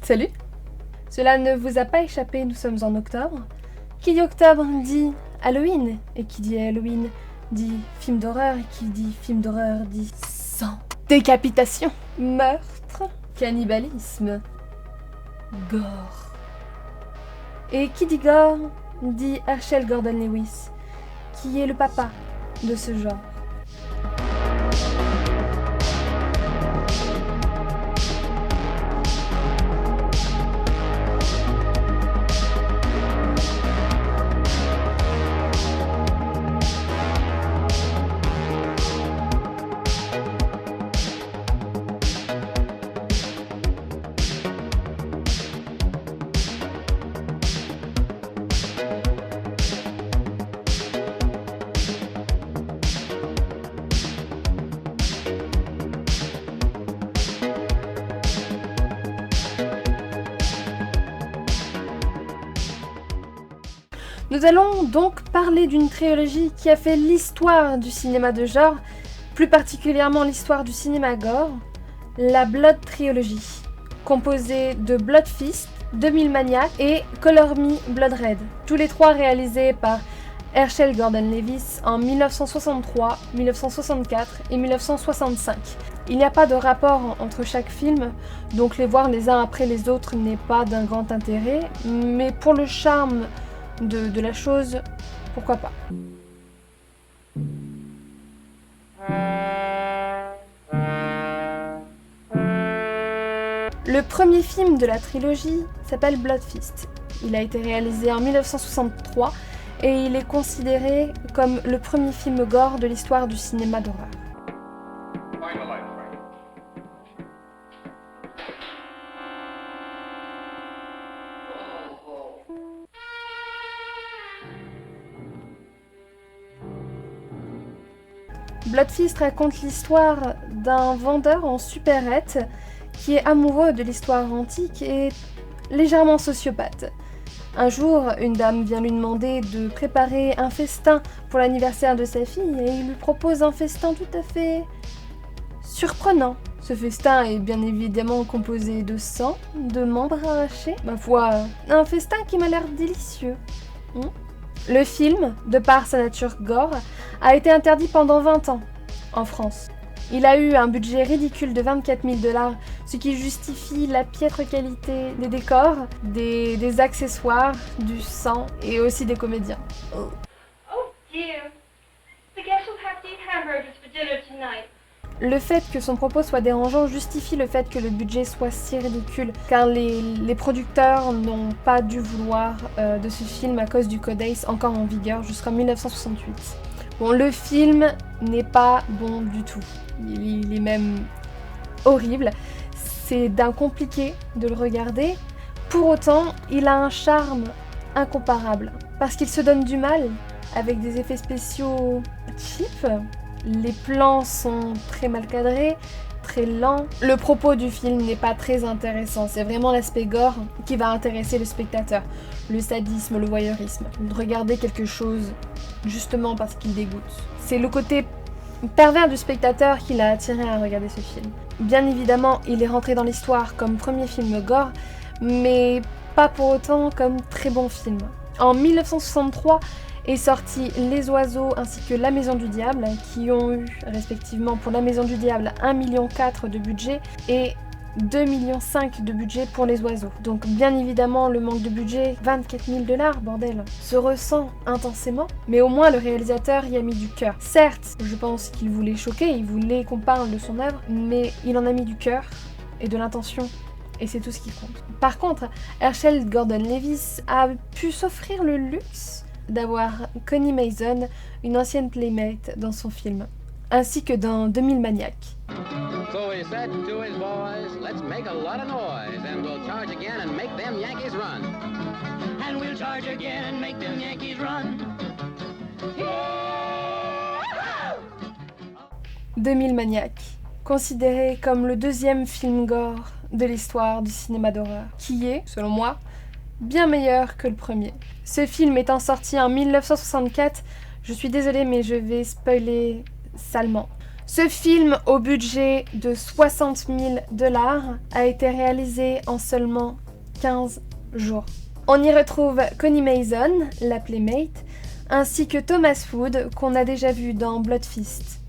Salut! Cela ne vous a pas échappé, nous sommes en octobre. Qui dit octobre dit Halloween, et qui dit Halloween dit film d'horreur, et qui dit film d'horreur dit sang, décapitation, meurtre, cannibalisme, gore. Et qui dit gore dit Herschell Gordon Lewis, qui est le papa de ce genre. Nous allons donc parler d'une trilogie qui a fait l'histoire du cinéma de genre, plus particulièrement l'histoire du cinéma gore, la Blood Trilogy, composée de Blood Feast, 2000 Maniacs et Color Me Blood Red, tous les trois réalisés par Herschell Gordon Lewis en 1963, 1964 et 1965. Il n'y a pas de rapport entre chaque film, donc les voir les uns après les autres n'est pas d'un grand intérêt, mais pour le charme de la chose, pourquoi pas. Le premier film de la trilogie s'appelle Blood Feast. Il a été réalisé en 1963 et il est considéré comme le premier film gore de l'histoire du cinéma d'horreur. Blood Feast raconte l'histoire d'un vendeur en supérette qui est amoureux de l'histoire antique et légèrement sociopathe. Un jour, une dame vient lui demander de préparer un festin pour l'anniversaire de sa fille et il lui propose un festin tout à fait surprenant. Ce festin est bien évidemment composé de sang, de membres arrachés. Ma foi, un festin qui m'a l'air délicieux. Le film, de par sa nature gore, a été interdit pendant 20 ans en France. Il a eu un budget ridicule de 24 000 $, ce qui justifie la piètre qualité des décors, des accessoires, du sang et aussi des comédiens. Oh dear. The guests will have to eat hamburgers for dinner tonight. Le fait que son propos soit dérangeant justifie le fait que le budget soit si ridicule, car les producteurs n'ont pas dû vouloir de ce film à cause du Code ACE encore en vigueur jusqu'en 1968. Bon, le film n'est pas bon du tout, il est même horrible, c'est d'un compliqué de le regarder, pour autant il a un charme incomparable, parce qu'il se donne du mal avec des effets spéciaux cheap. Les plans sont très mal cadrés, très lents. Le propos du film n'est pas très intéressant, c'est vraiment l'aspect gore qui va intéresser le spectateur. Le sadisme, le voyeurisme. Regarder quelque chose justement parce qu'il dégoûte. C'est le côté pervers du spectateur qui l'a attiré à regarder ce film. Bien évidemment, il est rentré dans l'histoire comme premier film gore, mais pas pour autant comme très bon film. En 1963, est sorti Les Oiseaux ainsi que La Maison du Diable, qui ont eu respectivement pour La Maison du Diable 1,4 million de budget et 2,5 millions de budget pour Les Oiseaux. Donc bien évidemment le manque de budget, 24 000 $, bordel, se ressent intensément, mais au moins le réalisateur y a mis du cœur. Certes, je pense qu'il voulait choquer, il voulait qu'on parle de son œuvre, mais il en a mis du cœur et de l'intention. Et c'est tout ce qui compte. Par contre, Herschell Gordon Lewis a pu s'offrir le luxe d'avoir Connie Mason, une ancienne playmate, dans son film, ainsi que dans 2000 Maniacs. So he said to his boys, let's make a lot of noise, and we'll charge again and make them Yankees run. And we'll charge again and make them Yankees run. 2000 Maniacs, considéré comme le deuxième film gore de l'histoire du cinéma d'horreur, qui est, selon moi, bien meilleur que le premier. Ce film étant sorti en 1964, je suis désolée mais je vais spoiler salement. Ce film, au budget de 60 000 $, a été réalisé en seulement 15 jours. On y retrouve Connie Mason, la Playmate, ainsi que Thomas Wood, qu'on a déjà vu dans Blood Feast,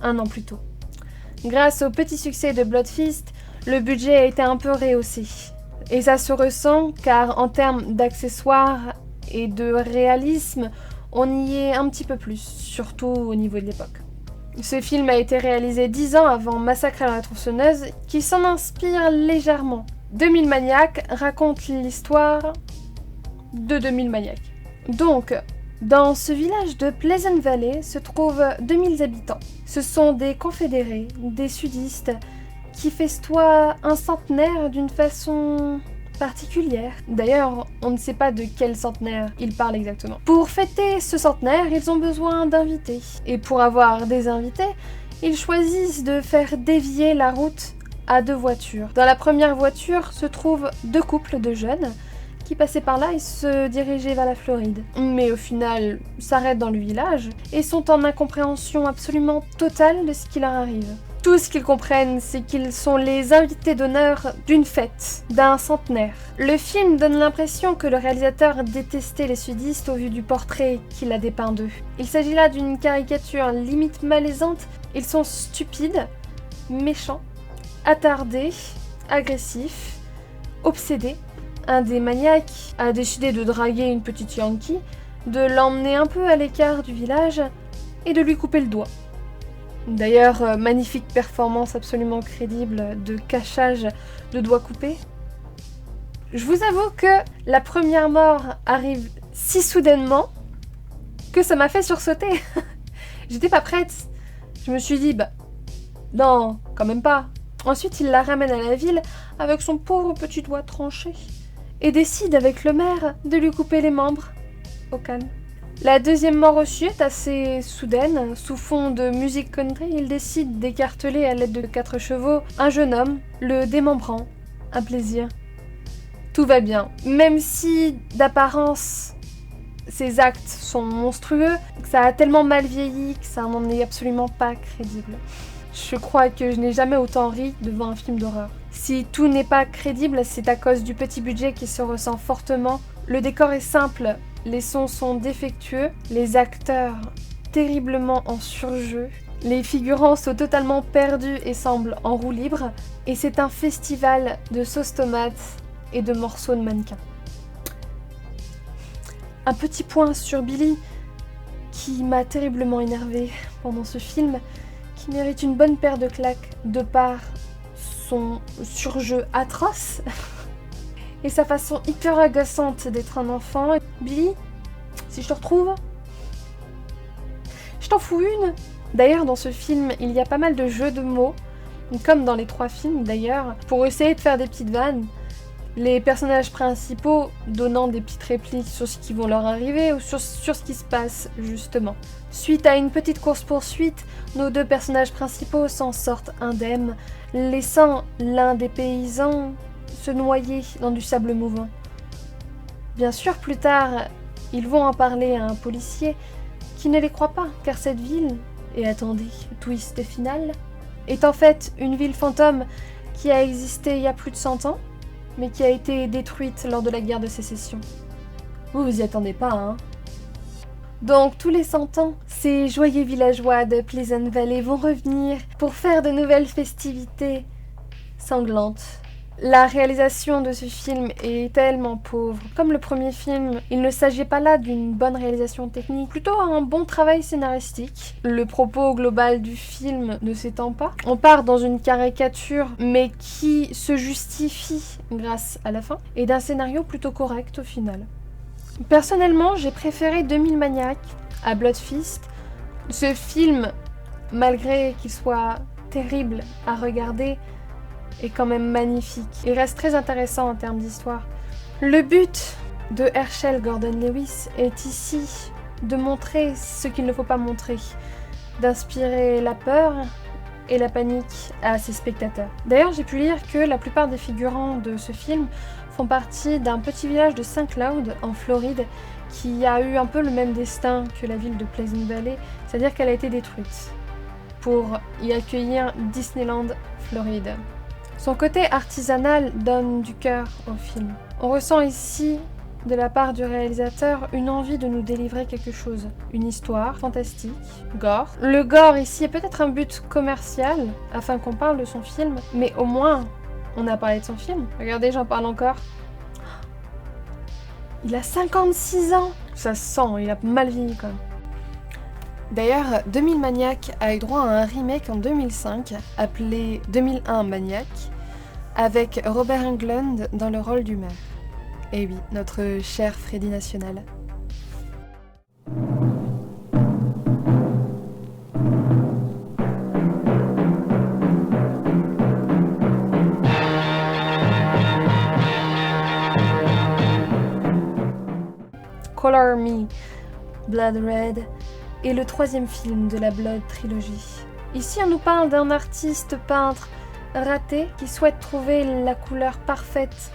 un an plus tôt. Grâce au petit succès de Blood Feast, le budget a été un peu rehaussé. Et ça se ressent car en termes d'accessoires et de réalisme, on y est un petit peu plus, surtout au niveau de l'époque. Ce film a été réalisé 10 ans avant Massacre à la tronçonneuse, qui s'en inspire légèrement. 2000 maniaques raconte l'histoire de 2000 maniaques. Donc, dans ce village de Pleasant Valley se trouvent 2000 habitants. Ce sont des confédérés, des sudistes, qui festoient un centenaire d'une façon particulière. D'ailleurs, on ne sait pas de quel centenaire ils parlent exactement. Pour fêter ce centenaire, ils ont besoin d'invités. Et pour avoir des invités, ils choisissent de faire dévier la route à 2 voitures. Dans la première voiture se trouvent 2 couples de jeunes qui passaient par là et se dirigeaient vers la Floride. Mais au final, s'arrêtent dans le village et sont en incompréhension absolument totale de ce qui leur arrive. Tout ce qu'ils comprennent, c'est qu'ils sont les invités d'honneur d'une fête, d'un centenaire. Le film donne l'impression que le réalisateur détestait les sudistes au vu du portrait qu'il a dépeint d'eux. Il s'agit là d'une caricature limite malaisante. Ils sont stupides, méchants, attardés, agressifs, obsédés. Un des maniaques a décidé de draguer une petite Yankee, de l'emmener un peu à l'écart du village et de lui couper le doigt. D'ailleurs, magnifique performance absolument crédible de cachage de doigts coupés. Je vous avoue que la première mort arrive si soudainement que ça m'a fait sursauter. J'étais pas prête. Je me suis dit, bah non, quand même pas. Ensuite, il la ramène à la ville avec son pauvre petit doigt tranché et décide avec le maire de lui couper les membres au calme. La deuxième mort aussi est assez soudaine. Sous fond de musique country, il décide d'écarteler à l'aide de 4 chevaux un jeune homme, le démembrant. Un plaisir. Tout va bien. Même si, d'apparence, ses actes sont monstrueux, ça a tellement mal vieilli que ça n'en est absolument pas crédible. Je crois que je n'ai jamais autant ri devant un film d'horreur. Si tout n'est pas crédible, c'est à cause du petit budget qui se ressent fortement. Le décor est simple, les sons sont défectueux, les acteurs terriblement en surjeu, les figurants sont totalement perdus et semblent en roue libre, et c'est un festival de sauce tomate et de morceaux de mannequins. Un petit point sur Billy, qui m'a terriblement énervée pendant ce film, qui mérite une bonne paire de claques de par son surjeu atroce et sa façon hyper agaçante d'être un enfant. Billy, si je te retrouve, je t'en fous une. D'ailleurs, dans ce film, il y a pas mal de jeux de mots, comme dans les 3 films d'ailleurs, pour essayer de faire des petites vannes. Les personnages principaux donnant des petites répliques sur ce qui va leur arriver ou sur ce qui se passe justement. Suite à une petite course-poursuite, nos 2 personnages principaux s'en sortent indemnes, laissant l'un des paysans se noyer dans du sable mouvant. Bien sûr, plus tard, ils vont en parler à un policier qui ne les croit pas, car cette ville, et attendez, twist final, est en fait une ville fantôme qui a existé il y a plus de 100 ans, mais qui a été détruite lors de la guerre de sécession. Vous y attendez pas, hein? Donc, tous les 100 ans, ces joyeux villageois de Pleasant Valley vont revenir pour faire de nouvelles festivités sanglantes. La réalisation de ce film est tellement pauvre. Comme le premier film, il ne s'agit pas là d'une bonne réalisation technique, plutôt un bon travail scénaristique. Le propos global du film ne s'étend pas. On part dans une caricature, mais qui se justifie grâce à la fin, et d'un scénario plutôt correct au final. Personnellement, j'ai préféré 2000 maniaques à Blood Feast. Ce film, malgré qu'il soit terrible à regarder, est quand même magnifique et reste très intéressant en termes d'histoire. Le but de Herschell Gordon Lewis est ici de montrer ce qu'il ne faut pas montrer, d'inspirer la peur et la panique à ses spectateurs. D'ailleurs, j'ai pu lire que la plupart des figurants de ce film font partie d'un petit village de St. Cloud en Floride qui a eu un peu le même destin que la ville de Pleasant Valley, c'est-à-dire qu'elle a été détruite. pour y accueillir Disneyland Floride. Son côté artisanal donne du cœur au film. On ressent ici, de la part du réalisateur, une envie de nous délivrer quelque chose. Une histoire fantastique, gore. Le gore ici est peut-être un but commercial, afin qu'on parle de son film, mais au moins, on a parlé de son film. Regardez, j'en parle encore. Il a 56 ans. Ça se sent, il a mal vieilli quand même. D'ailleurs, 2000 Maniacs a eu droit à un remake en 2005, appelé 2001 Maniac, avec Robert Englund dans le rôle du maire. Et oui, notre cher Freddy national. Color Me, Blood Red est le troisième film de la Blood Trilogy. Ici, on nous parle d'un artiste peintre raté qui souhaite trouver la couleur parfaite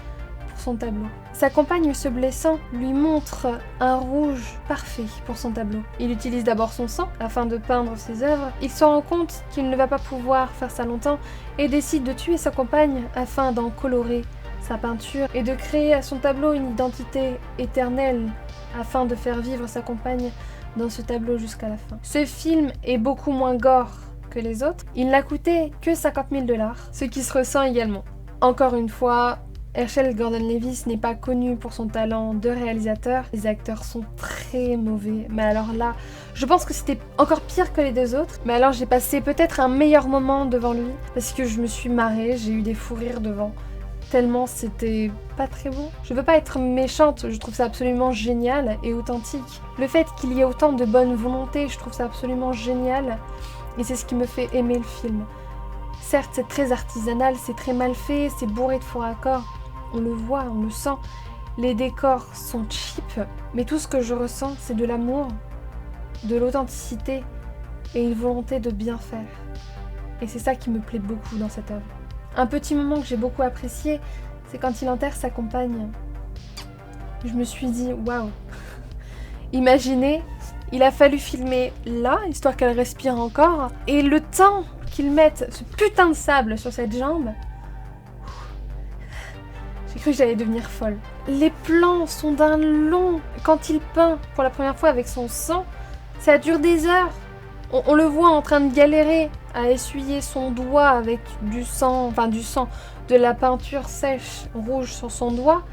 pour son tableau. Sa compagne se blessant lui montre un rouge parfait pour son tableau. Il utilise d'abord son sang afin de peindre ses œuvres. Il se rend compte qu'il ne va pas pouvoir faire ça longtemps et décide de tuer sa compagne afin d'en colorer sa peinture et de créer à son tableau une identité éternelle afin de faire vivre sa compagne dans ce tableau jusqu'à la fin. Ce film est beaucoup moins gore que les autres. Il n'a coûté que 50 000 $, ce qui se ressent également. Encore une fois, Herschell Gordon-Leviss n'est pas connu pour son talent de réalisateur. Les acteurs sont très mauvais. Mais alors là, je pense que c'était encore pire que les deux autres. Mais alors j'ai passé peut-être un meilleur moment devant lui parce que je me suis marrée, j'ai eu des fous rires devant. Tellement c'était pas très bon. Je veux pas être méchante, je trouve ça absolument génial et authentique. Le fait qu'il y ait autant de bonne volonté, je trouve ça absolument génial. Et c'est ce qui me fait aimer le film. Certes, c'est très artisanal, c'est très mal fait, c'est bourré de faux raccords. On le voit, on le sent. Les décors sont cheap, mais tout ce que je ressens, c'est de l'amour, de l'authenticité et une volonté de bien faire. Et c'est ça qui me plaît beaucoup dans cette œuvre. Un petit moment que j'ai beaucoup apprécié, c'est quand il enterre sa compagne. Je me suis dit, waouh. Imaginez, il a fallu filmer là, histoire qu'elle respire encore, et le temps qu'ils mettent ce putain de sable sur cette jambe, j'ai cru que j'allais devenir folle. Les plans sont d'un long. Quand il peint pour la première fois avec son sang, ça dure des heures. On le voit en train de galérer à essuyer son doigt avec du sang, de la peinture sèche rouge sur son doigt.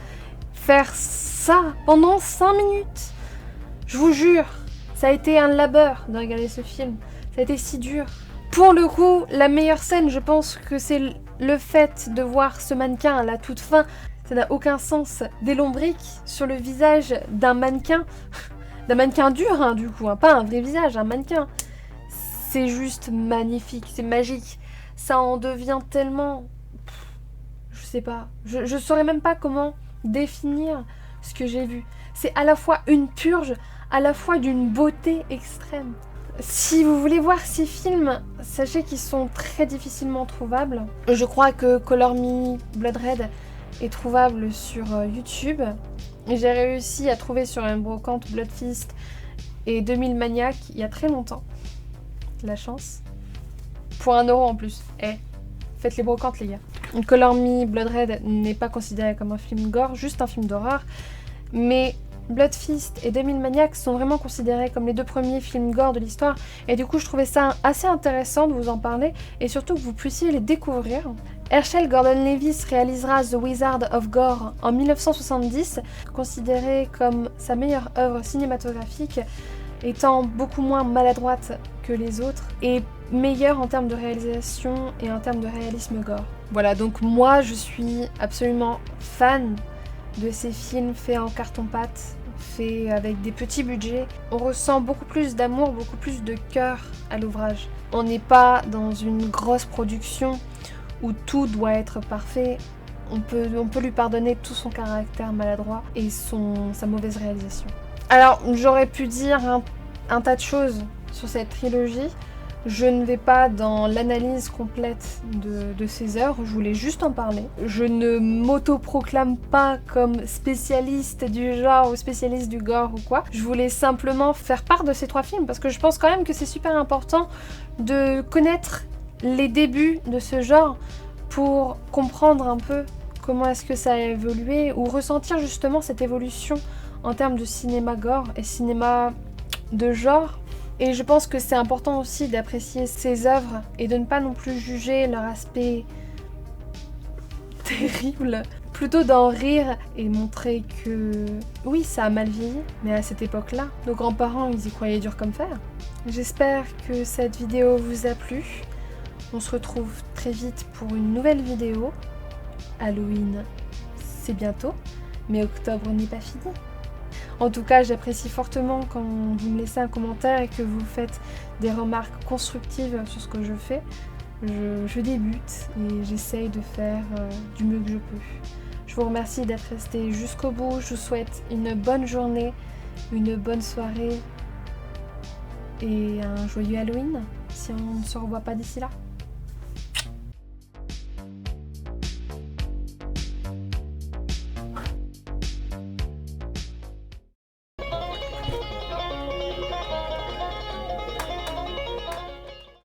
Faire ça pendant 5 minutes. Je vous jure, ça a été un labeur de regarder ce film. Ça a été si dur. Pour le coup, la meilleure scène, je pense que c'est le fait de voir ce mannequin à la toute fin. Ça n'a aucun sens. Des lombriques sur le visage d'un mannequin. D'un mannequin dur, hein, du coup, hein, pas un vrai visage, un mannequin. C'est juste magnifique, c'est magique. Ça en devient tellement... Je sais pas. Je saurais même pas comment définir ce que j'ai vu. C'est à la fois une purge, à la fois d'une beauté extrême. Si vous voulez voir ces films, sachez qu'ils sont très difficilement trouvables. Je crois que Color Me Blood Red est trouvable sur YouTube. J'ai réussi à trouver sur un brocante Blood Fist et 2000 Maniacs il y a très longtemps. La chance. Pour 1 € en plus. Faites les brocantes les gars. Color Me Blood Red n'est pas considéré comme un film gore, juste un film d'horreur. Mais Blood Fist et 2000 Maniacs sont vraiment considérés comme les 2 premiers films gore de l'histoire. Et du coup je trouvais ça assez intéressant de vous en parler et surtout que vous puissiez les découvrir. Herschell Gordon-Leviss réalisera The Wizard of Gore en 1970, considéré comme sa meilleure œuvre cinématographique, étant beaucoup moins maladroite que les autres et meilleure en termes de réalisation et en termes de réalisme gore. Voilà, donc moi je suis absolument fan de ces films faits en carton-pâte, faits avec des petits budgets. On ressent beaucoup plus d'amour, beaucoup plus de cœur à l'ouvrage. On n'est pas dans une grosse production où tout doit être parfait. On peut lui pardonner tout son caractère maladroit et sa mauvaise réalisation. Alors, j'aurais pu dire un tas de choses sur cette trilogie. Je ne vais pas dans l'analyse complète de ces œuvres, je voulais juste en parler. Je ne m'auto-proclame pas comme spécialiste du genre ou spécialiste du gore ou quoi. Je voulais simplement faire part de ces 3 films parce que je pense quand même que c'est super important de connaître les débuts de ce genre pour comprendre un peu comment est-ce que ça a évolué ou ressentir justement cette évolution en termes de cinéma gore et cinéma de genre. Et je pense que c'est important aussi d'apprécier ces œuvres et de ne pas non plus juger leur aspect terrible. Plutôt d'en rire et montrer que oui, ça a mal vieilli, mais à cette époque-là, nos grands-parents, ils y croyaient dur comme fer. J'espère que cette vidéo vous a plu. On se retrouve très vite pour une nouvelle vidéo. Halloween, c'est bientôt, mais octobre n'est pas fini. En tout cas, j'apprécie fortement quand vous me laissez un commentaire et que vous faites des remarques constructives sur ce que je fais. Je débute et j'essaye de faire du mieux que je peux. Je vous remercie d'être resté jusqu'au bout. Je vous souhaite une bonne journée, une bonne soirée et un joyeux Halloween si on ne se revoit pas d'ici là.